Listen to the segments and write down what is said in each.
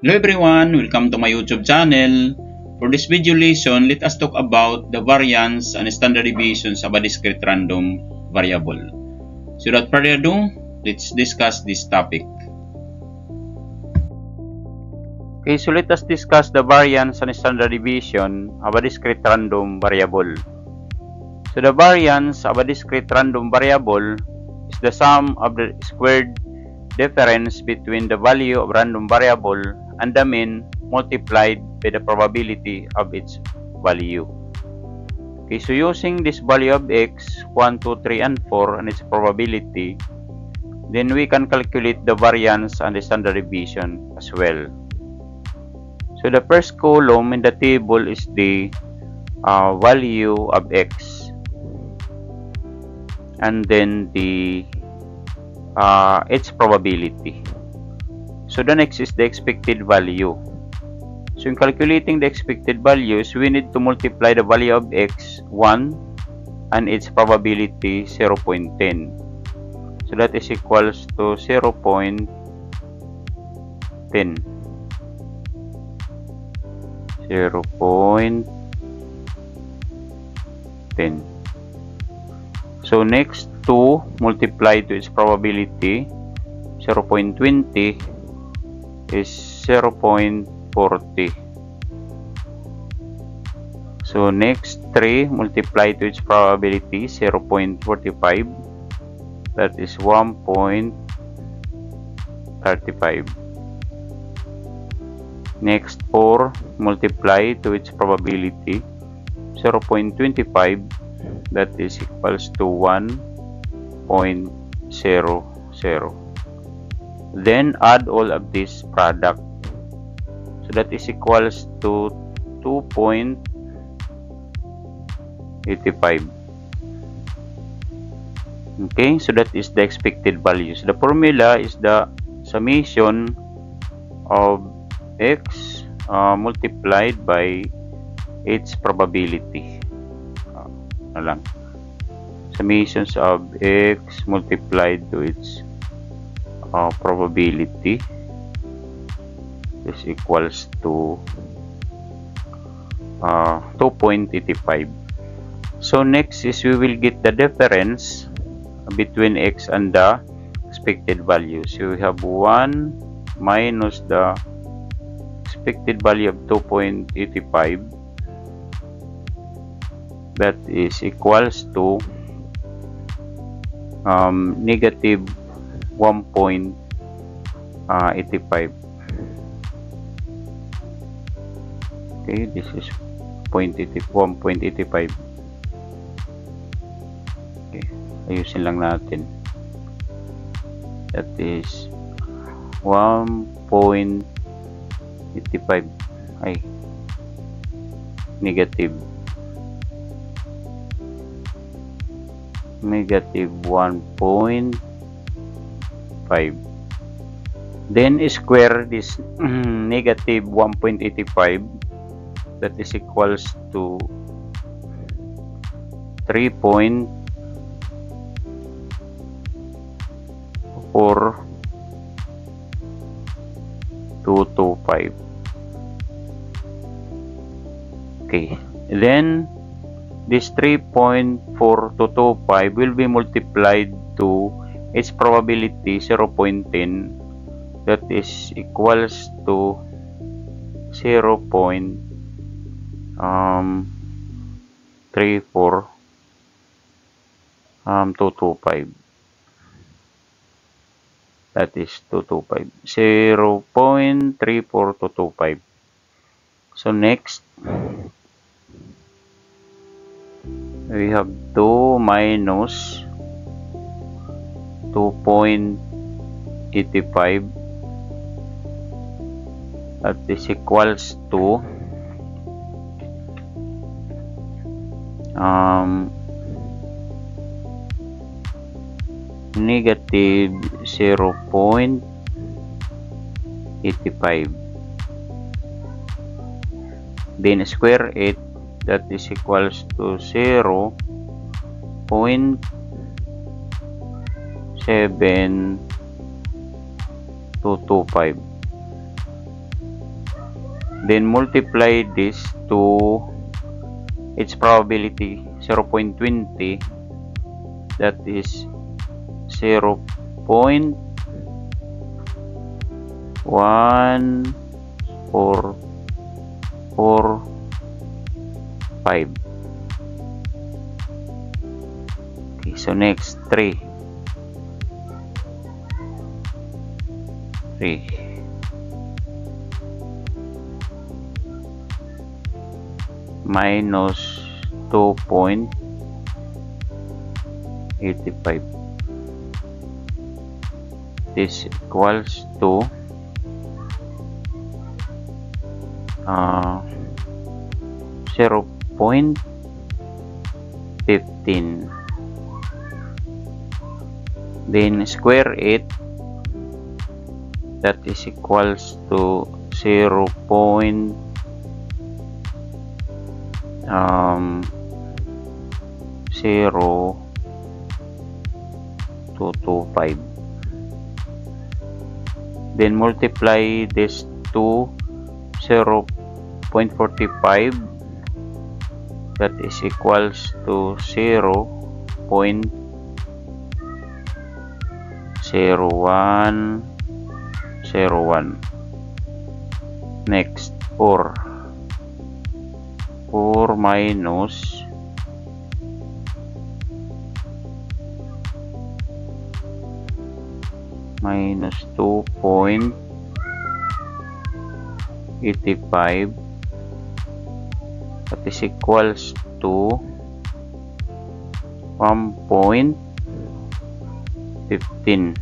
Hello everyone, welcome to my YouTube channel. For this video lesson, let us talk about the variance and standard deviations of a discrete random variable. So without further ado, let's discuss this topic. Okay, so let us discuss the variance and standard deviation of a discrete random variable. So the variance of a discrete random variable is the sum of the squared difference between the value of random variable and the mean multiplied by the probability of its value. Okay, so using this value of x, 1, 2, 3, and 4 and its probability, then we can calculate the variance and the standard deviation as well. So the first column in the table is the value of x, and then the its probability. So the next is the expected value. So in calculating the expected values, we need to multiply the value of x, 1, and its probability, 0.10. So that is equals to 0.10. 0.10. So next, 2 multiplied to its probability, 0.20, is 0.40. So next, 3 multiplied to its probability, 0.45, that is 1.35. Next, 4 multiplied to its probability, 0.25, that is equals to 1.00. Then add all of this product, so that is equals to 2.85. Okay, so that is the expected values. The formula is the summation of x multiplied by its probability. Summations of x multiplied to its probability is equals to 2.85. So next is we will get the difference between x and the expected value. So we have 1 minus the expected value of 2.85, that is equals to negative 1.85. Okay, this is 1.85. Okay, ayusin lang natin. That is 1.85. Ay, negative 1.5. Then square this negative 1.85, that is equals to 3.4225. Okay, then this 3.4225 will be multiplied to its probability, 0.10, that is equals to 0.34225. That is 0.34225. So next, we have 2 minus 2.85, that is equals to negative 0.85. Then square it, that is equals to 0.7225. then multiply this to its probability 0.20, that is 0.1445. Okay, so next 3 minus 2.85. This equals to 0.15. Then square it, that is equals to 0.0225. Then multiply this to 0.45, that is equals to 0.0101. Next 4 minus 2.85, that is equals to 1.15.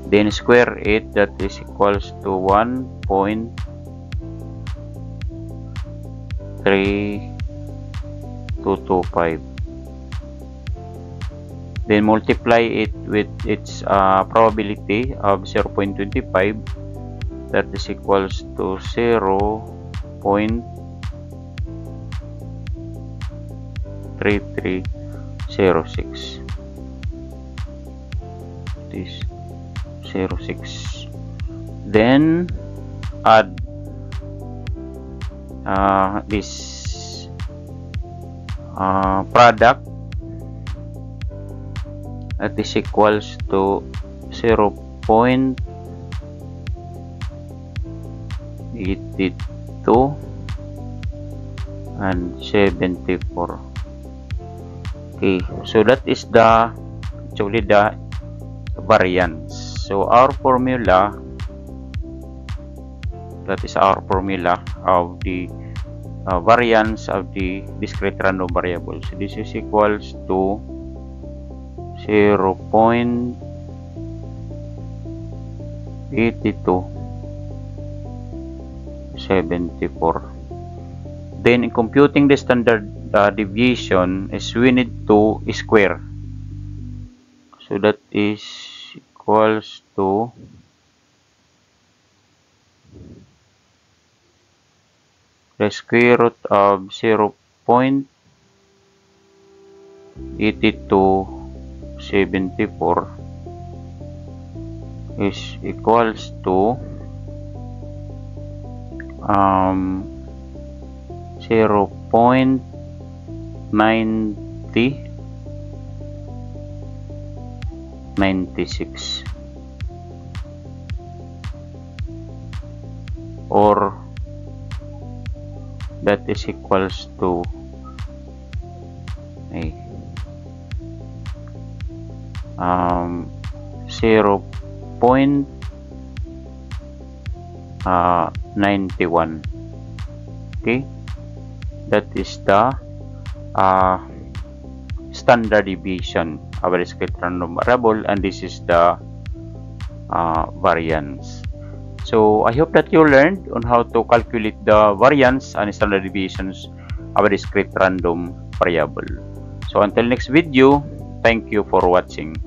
Then square it, that is equals to 1.3225. Then multiply it with its probability of 0.25, that is equals to 0.3306. This 06. Then add this product, that is equals to 0.82 and 74. Okay, so that is actually the variance. So our formula, that is our formula of the variance of the discrete random variable. So this is equals to 0.8274. Then in computing the standard deviation is we need to square. So that is equals to the square root of 0.8274 is equals to 0.9096, or that is equals to 0.91. Okay, that is the standard deviation of a discrete random variable, and this is the variance. So I hope that you learned on how to calculate the variance and standard deviations of a discrete random variable. So until next video, thank you for watching.